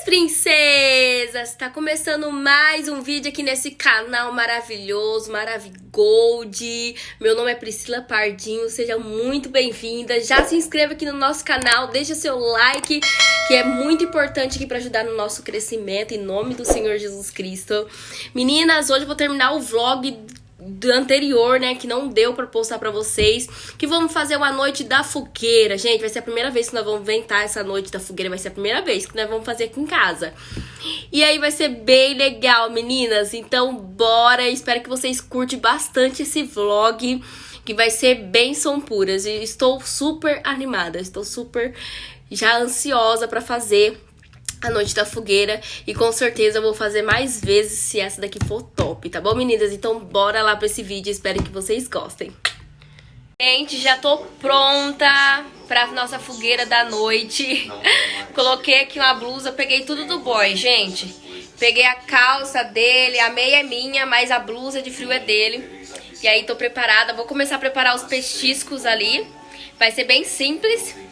princesas! Tá começando mais um vídeo aqui nesse canal maravilhoso, Maravigold. Meu nome é Priscila Pardinho, seja muito bem-vinda. Já se inscreva aqui no nosso canal, deixa seu like, que é muito importante aqui pra ajudar no nosso crescimento, em nome do Senhor Jesus Cristo. Meninas, hoje eu vou terminar o vlog do anterior, né, que não deu pra postar pra vocês, que vamos fazer uma noite da fogueira. Gente, vai ser a primeira vez que nós vamos inventar essa noite da fogueira, vai ser a primeira vez que nós vamos fazer aqui em casa. E aí vai ser bem legal, meninas, então bora, espero que vocês curtem bastante esse vlog, que vai ser bênção puras. E estou super animada, estou super já ansiosa pra fazer a noite da fogueira, e com certeza eu vou fazer mais vezes se essa daqui for top, tá bom, meninas? Então bora lá pra esse vídeo, espero que vocês gostem. Gente, já tô pronta pra nossa fogueira da noite. Coloquei aqui uma blusa, peguei tudo do boy, gente. Peguei a calça dele, a meia é minha, mas a blusa de frio é dele. E aí tô preparada, vou começar a preparar os petiscos ali. Vai ser bem simples.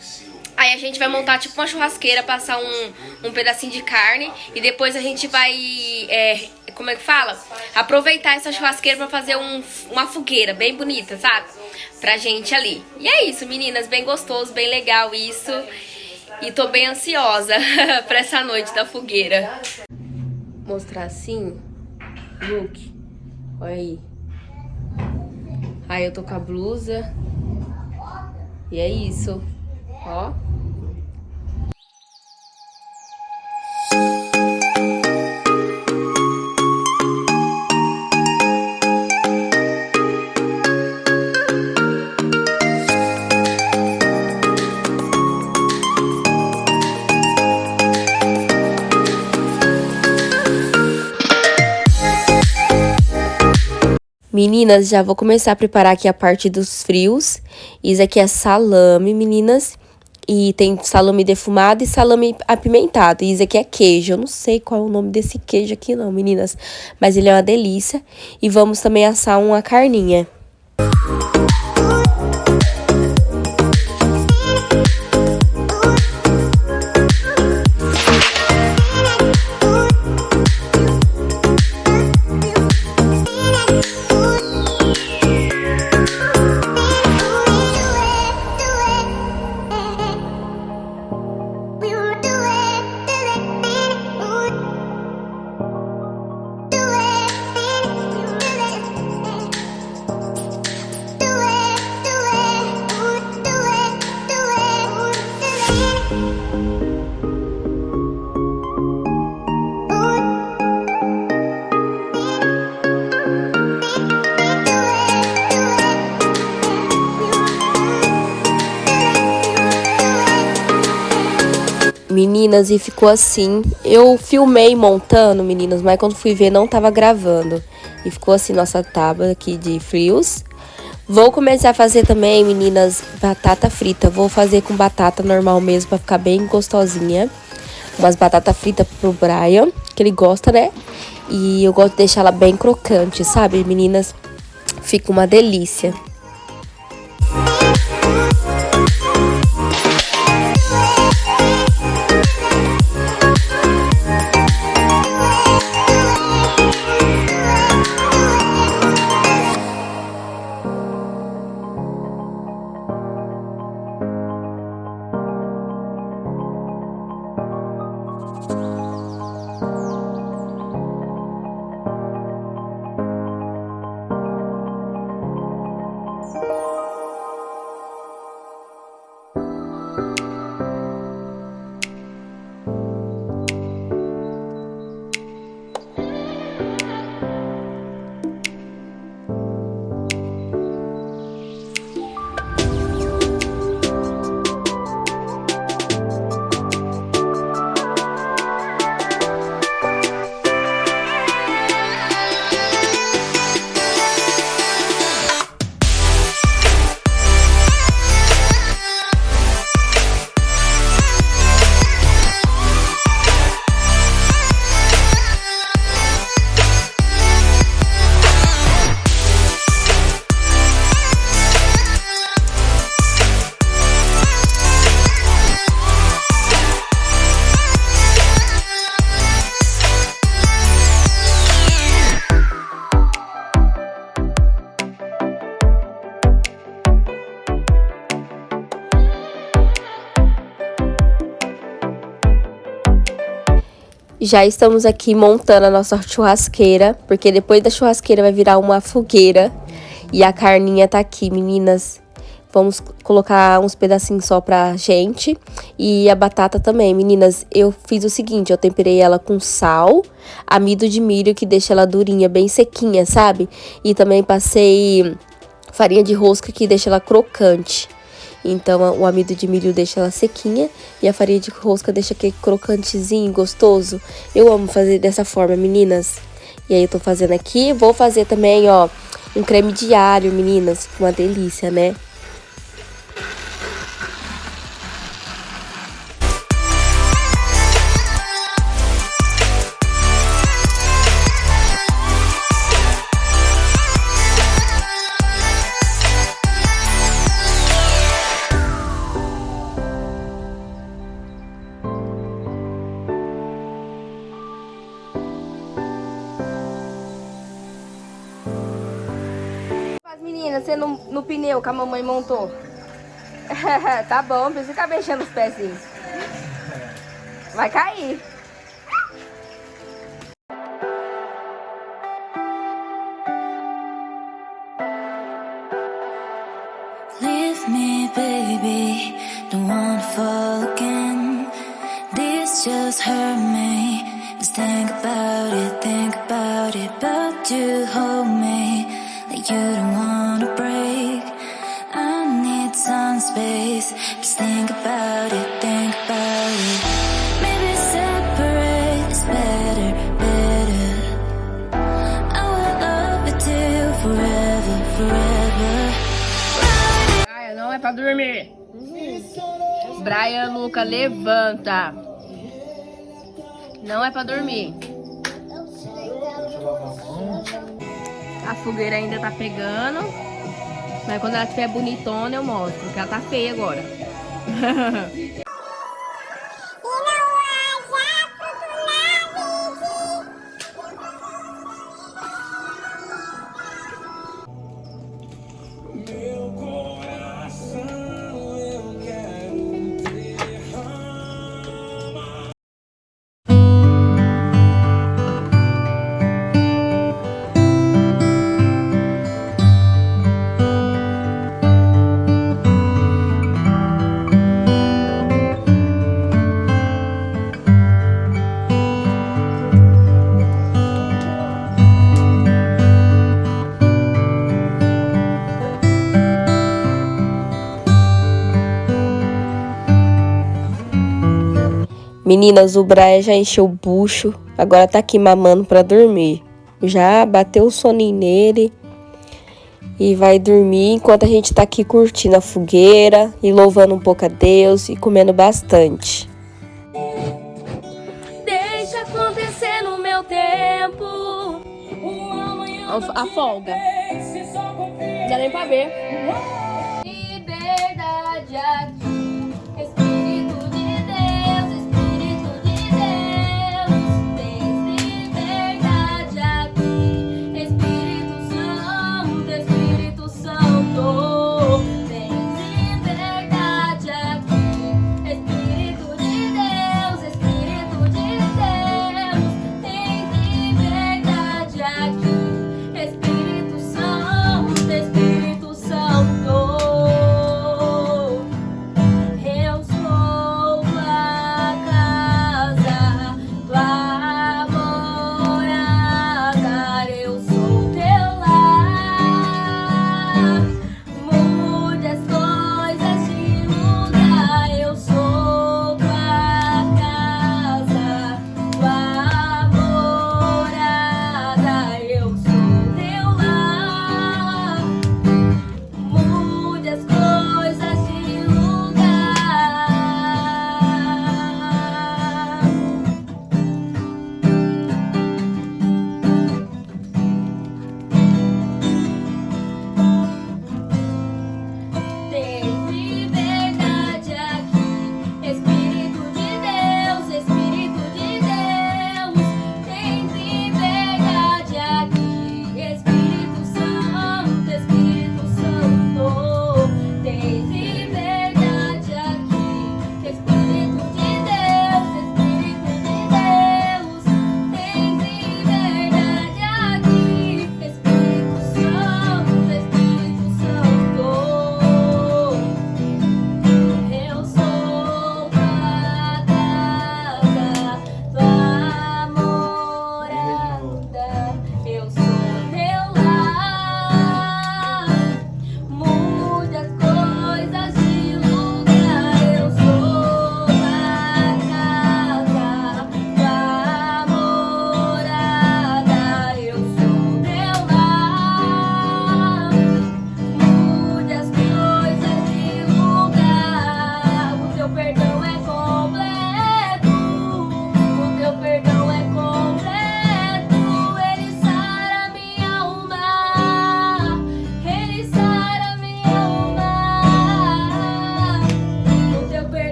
Aí a gente vai montar tipo uma churrasqueira, passar um pedacinho de carne. E depois a gente vai, como é que fala? Aproveitar essa churrasqueira pra fazer uma fogueira bem bonita, sabe? Pra gente ali. E é isso, meninas, bem gostoso, bem legal isso. E tô bem ansiosa pra essa noite da fogueira. Mostrar assim, look, olha aí. Aí eu tô com a blusa. E é isso, ó. Meninas, já vou começar a preparar aqui a parte dos frios. Isso aqui é salame, meninas. E tem salame defumado e salame apimentado. E isso aqui é queijo. Eu não sei qual é o nome desse queijo aqui não, meninas. Mas ele é uma delícia. E vamos também assar uma carninha. Meninas, e ficou assim. Eu filmei montando, meninas, mas quando fui ver não tava gravando. E ficou assim nossa tábua aqui de frios. Vou começar a fazer também, meninas, batata frita. Vou fazer com batata normal mesmo, pra ficar bem gostosinha. Umas batata frita pro Brian, que ele gosta, né? E eu gosto de deixar ela bem crocante, sabe, meninas? Fica uma delícia. Já estamos aqui montando a nossa churrasqueira, porque depois da churrasqueira vai virar uma fogueira. E a carninha tá aqui, meninas. Vamos colocar uns pedacinhos só pra gente. E a batata também, meninas. Eu fiz o seguinte, eu temperei ela com sal, amido de milho, que deixa ela durinha, bem sequinha, sabe? E também passei farinha de rosca, que deixa ela crocante. Então, o amido de milho deixa ela sequinha e a farinha de rosca deixa aquele crocantezinho, gostoso. Eu amo fazer dessa forma, meninas. E aí, eu tô fazendo aqui. Vou fazer também, ó, um creme de alho, meninas. Uma delícia, né? Meninas, você no pneu que a mamãe montou. Tá bom, não precisa ficar mexendo os pezinhos. Vai cair. Leave me, baby, don't wanna fall again. This just hurt me. Just think about it, but you hold me like you don't wanna break. I need some space. Just think about it, Maybe separate is better, better. I will love you till forever, forever. Brian, não é pra dormir. Brian, Luca, levanta. Não é pra dormir. A fogueira ainda tá pegando. Mas quando ela estiver bonitona eu mostro. Porque ela tá feia agora. Meninas, o Brian já encheu o bucho, agora tá aqui mamando pra dormir. Já bateu o soninho nele e vai dormir enquanto a gente tá aqui curtindo a fogueira e louvando um pouco a Deus e comendo bastante. Deixa acontecer no meu tempo. A folga. Não dá nem pra ver. Liberdade aqui.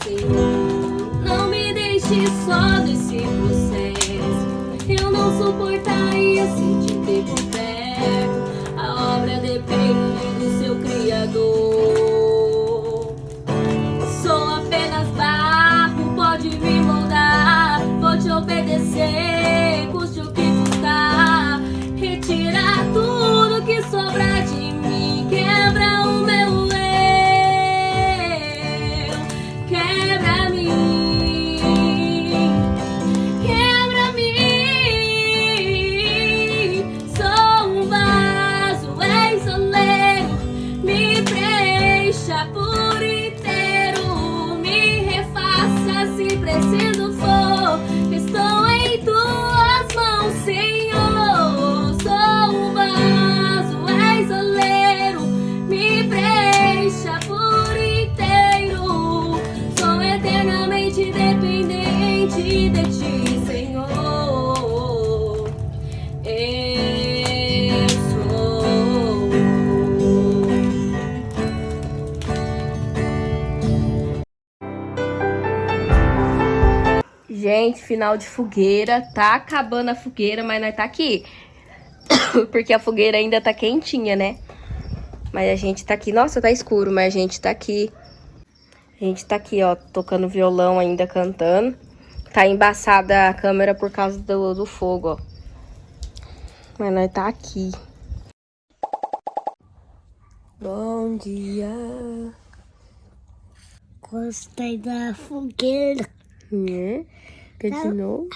Senhor. Não me deixe só nesse processo. Eu não suportaria sem te ter por perto. A obra depende do seu Criador. Sou apenas barro, pode me moldar. Vou te obedecer, custe o que custar. Retirar tudo que sobra de mim. Quebra o meu eu. Quebra-me. Quebra-me. Sou um vaso ex-oleiro. Me preencha por inteiro. Me refaça se preciso for. Estou em tuas mãos, Senhor. Sou um vaso ex-oleiro. Me preencha por inteiro. Sou eternamente dependente de ti, Senhor. Eu sou. Gente, final de fogueira. Tá acabando a fogueira, mas nós tá aqui. Porque a fogueira ainda tá quentinha, né? Mas a gente tá aqui. Nossa, tá escuro, mas a gente tá aqui. A gente tá aqui, ó, tocando violão ainda, cantando. Tá embaçada a câmera por causa do fogo, ó. Mas nós tá aqui. Bom dia. Gostei da fogueira. Né? Quer de novo?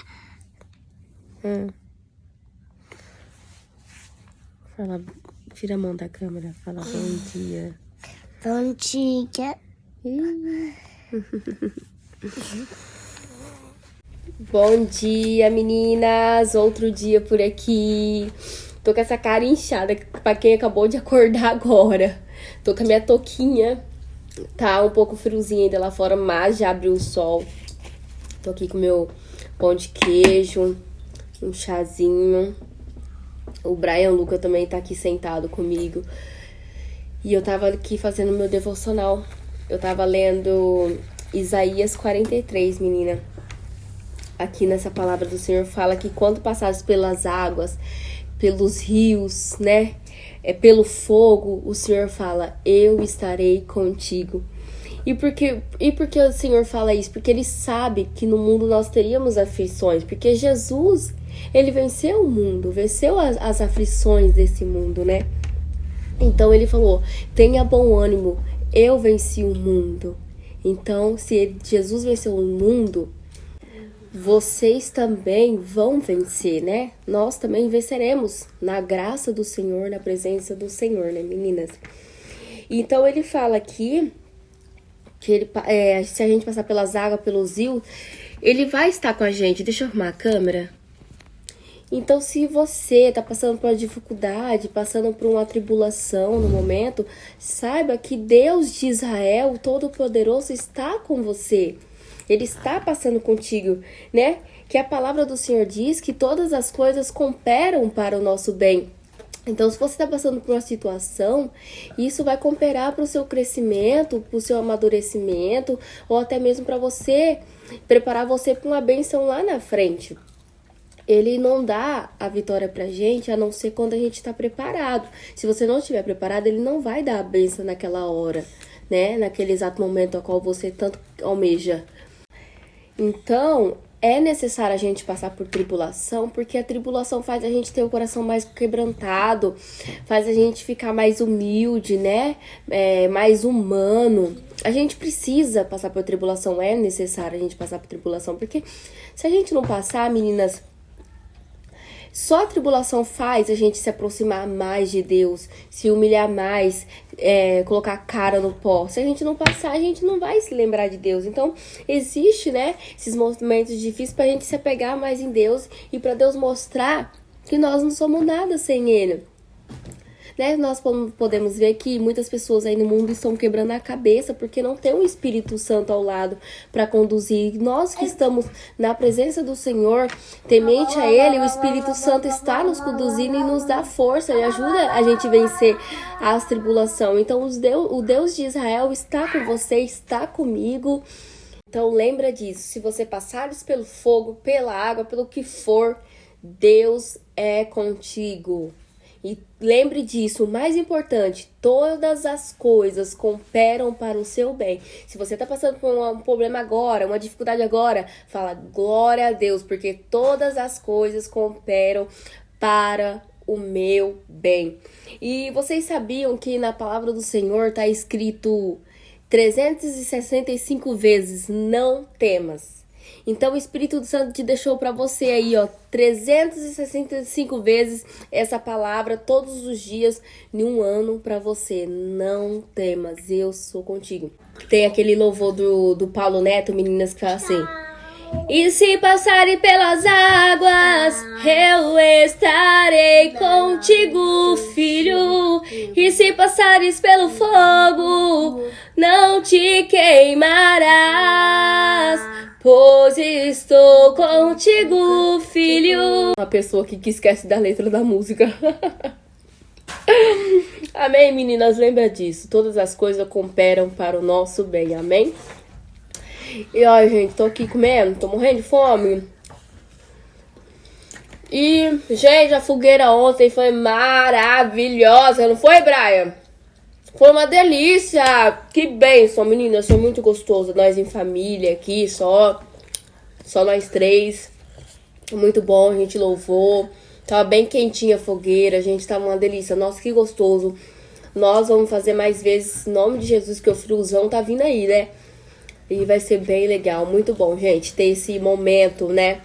Fala, tira a mão da câmera. Fala bom dia. Bom dia. Bom dia, meninas. Outro dia por aqui. Tô com essa cara inchada pra quem acabou de acordar agora. Tô com a minha touquinha. Tá um pouco friozinho ainda lá fora, mas já abriu o sol. Tô aqui com meu pão de queijo, um chazinho. O Brian Luca também tá aqui sentado comigo. E eu tava aqui fazendo meu devocional. Eu tava lendo Isaías 43, menina. Aqui nessa palavra do Senhor fala que quando passares pelas águas, pelos rios, né? Pelo fogo, o Senhor fala, eu estarei contigo. E por que o Senhor fala isso? Porque Ele sabe que no mundo nós teríamos aflições. Porque Jesus, Ele venceu o mundo, venceu as aflições desse mundo, né? Então Ele falou, tenha bom ânimo, eu venci o mundo. Então, se Jesus venceu o mundo, vocês também vão vencer, né? Nós também venceremos na graça do Senhor, na presença do Senhor, né, meninas? Então, Ele fala aqui que ele, se a gente passar pelas águas, pelos rios, Ele vai estar com a gente. Deixa eu arrumar a câmera. Então, se você tá passando por uma dificuldade, passando por uma tribulação no momento, saiba que Deus de Israel, o Todo-Poderoso, está com você. Ele está passando contigo, né? Que a palavra do Senhor diz que todas as coisas cooperam para o nosso bem. Então, se você está passando por uma situação, isso vai cooperar para o seu crescimento, para o seu amadurecimento, ou até mesmo para você, preparar você para uma bênção lá na frente. Ele não dá a vitória pra gente, a não ser quando a gente está preparado. Se você não estiver preparado, Ele não vai dar a bênção naquela hora, né? Naquele exato momento a qual você tanto almeja. Então, é necessário a gente passar por tribulação, porque a tribulação faz a gente ter o coração mais quebrantado, faz a gente ficar mais humilde, né? Mais humano. A gente precisa passar por tribulação, é necessário a gente passar por tribulação, porque se a gente não passar, meninas, só a tribulação faz a gente se aproximar mais de Deus, se humilhar mais, colocar a cara no pó. Se a gente não passar, a gente não vai se lembrar de Deus. Então, existe, né, esses momentos difíceis pra gente se apegar mais em Deus e pra Deus mostrar que nós não somos nada sem Ele. Né? Nós podemos ver que muitas pessoas aí no mundo estão quebrando a cabeça porque não tem um Espírito Santo ao lado para conduzir. Nós que estamos na presença do Senhor, temente a Ele, o Espírito Santo está nos conduzindo e nos dá força e ajuda a gente a vencer as tribulações. Então, o Deus de Israel está com você, está comigo. Então lembra disso, se você passares pelo fogo, pela água, pelo que for, Deus é contigo. E lembre disso, o mais importante, todas as coisas cooperam para o seu bem. Se você está passando por um problema agora, uma dificuldade agora, fala glória a Deus, porque todas as coisas cooperam para o meu bem. E vocês sabiam que na palavra do Senhor está escrito 365 vezes, não temas. Então o Espírito Santo te deixou para você aí, ó, 365 vezes essa palavra todos os dias em um ano para você. Não temas, eu sou contigo. Tem aquele louvor do Paulo Neto, meninas, que fala assim: e se passarem pelas águas, eu estarei contigo, filho. E se passares pelo fogo, não te queimarás, pois estou contigo, filho. Uma pessoa que esquece da letra da música. Amém, meninas? Lembra disso. Todas as coisas cooperam para o nosso bem. Amém? E ó, gente, tô aqui comendo, tô morrendo de fome. E, gente, a fogueira ontem foi maravilhosa, não foi, Brian? Foi uma delícia. Que bênção, meninas, foi muito gostoso. Nós em família aqui, só nós três. Muito bom, a gente louvou. Tava bem quentinha a fogueira, gente, tava uma delícia. Nossa, que gostoso. Nós vamos fazer mais vezes, em nome de Jesus, que o friozão tá vindo aí, né? E vai ser bem legal, muito bom, gente, ter esse momento, né,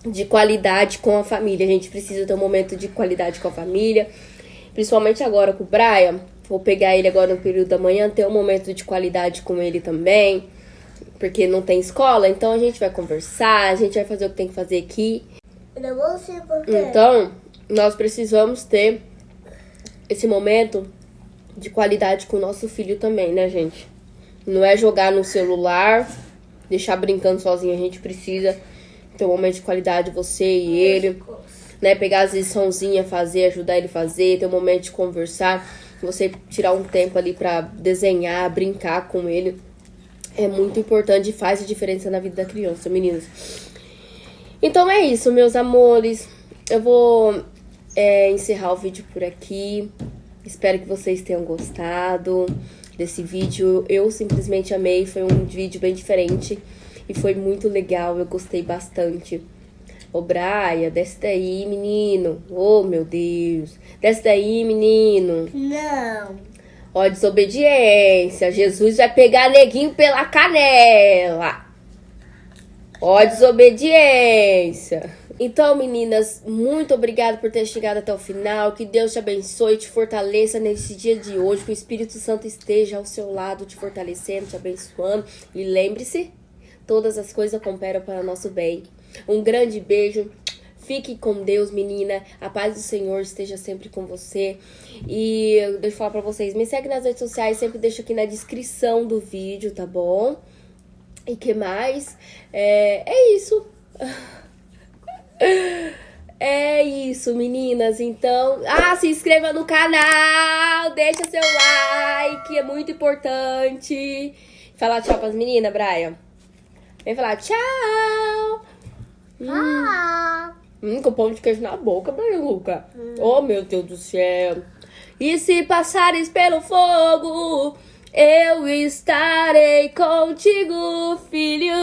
de qualidade com a família. A gente precisa ter um momento de qualidade com a família, principalmente agora com o Brian. Vou pegar ele agora no período da manhã, ter um momento de qualidade com ele também, porque não tem escola, então a gente vai conversar, a gente vai fazer o que tem que fazer aqui. Então, nós precisamos ter esse momento de qualidade com o nosso filho também, né, gente? Não é jogar no celular, deixar brincando sozinho. A gente precisa ter um momento de qualidade, você e ele, né? Pegar as liçãozinhas, fazer, ajudar ele a fazer, ter um momento de conversar. Você tirar um tempo ali pra desenhar, brincar com ele. É muito importante e faz a diferença na vida da criança, meninas. Então é isso, meus amores. Eu vou encerrar o vídeo por aqui. Espero que vocês tenham gostado desse vídeo. Eu simplesmente amei, foi um vídeo bem diferente e foi muito legal, eu gostei bastante. Ô, Braia, desce daí, menino. Oh, meu Deus. Desce daí, menino. Não. Ó, desobediência. Jesus vai pegar neguinho pela canela. Ó, desobediência. Então, meninas, muito obrigada por ter chegado até o final. Que Deus te abençoe e te fortaleça nesse dia de hoje. Que o Espírito Santo esteja ao seu lado, te fortalecendo, te abençoando. E lembre-se, todas as coisas cooperam para o nosso bem. Um grande beijo. Fique com Deus, menina. A paz do Senhor esteja sempre com você. E deixa eu falar pra vocês, me segue nas redes sociais, sempre deixo aqui na descrição do vídeo, tá bom? E que mais? É isso. É isso, meninas. Então, se inscreva no canal, deixa seu like, é muito importante. Falar tchau pras meninas, Brian. Vem falar tchau. Com pão de queijo na boca, Brian Luca. Oh, meu Deus do céu. E se passares pelo fogo, eu estarei contigo, filho.